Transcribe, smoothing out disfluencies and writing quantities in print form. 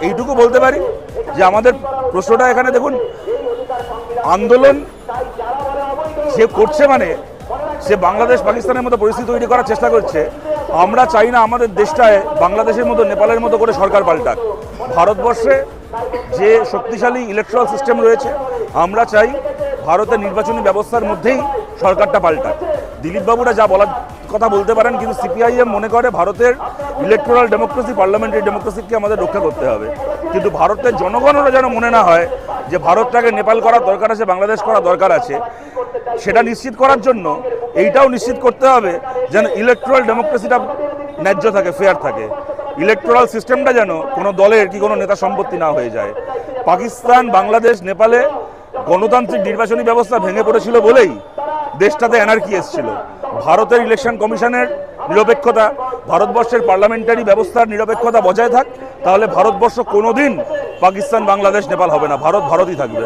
এইটুকু বলতে পারি যে আমাদের প্রশ্নটা এখানে দেখুন, আন্দোলন সে করছে মানে সে বাংলাদেশ পাকিস্তানের মতো পরিস্থিতি তৈরি করার চেষ্টা করছে। আমরা চাই না আমাদের দেশটায় বাংলাদেশের মতো নেপালের মতো করে সরকার পাল্টাক। ভারতবর্ষে যে শক্তিশালী ইলেকট্রাল সিস্টেম রয়েছে, আমরা চাই ভারতের নির্বাচনী ব্যবস্থার মধ্যেই সরকারটা পাল্টাক। দিলীপবাবুরা যা বলার কথা বলতে পারেন, কিন্তু সিপিআইএম মনে করে ভারতের ইলেকট্রাল ডেমোক্রেসি, পার্লামেন্টারি ডেমোক্রেসিকে আমাদের রক্ষা করতে হবে। কিন্তু ভারতের জনগণরা যেন মনে না হয় যে ভারতটাকে নেপাল করার দরকার আছে, বাংলাদেশ করা দরকার আছে। সেটা নিশ্চিত করার জন্য এইটাও নিশ্চিত করতে হবে যেন ইলেকট্রাল ডেমোক্রেসিটা ন্যায্য থাকে, ফেয়ার থাকে। ইলেকট্রাল সিস্টেমটা যেন কোনো দলের কি কোনো নেতা সম্পত্তি না হয়ে যায়। পাকিস্তান, বাংলাদেশ, নেপালে গণতান্ত্রিক নির্বাচনী ব্যবস্থা ভেঙে পড়েছিল বলেই দেশটাতে অ্যানার্কি এসেছিল। ভারতের ইলেকশন কমিশনের নিরপেক্ষতা, ভারতবর্ষের পার্লামেন্টারি ব্যবস্থার নিরপেক্ষতা বজায় থাক, তাহলে ভারতবর্ষ কোনোদিন পাকিস্তান, বাংলাদেশ, নেপাল হবে না। ভারত ভারতই থাকবে।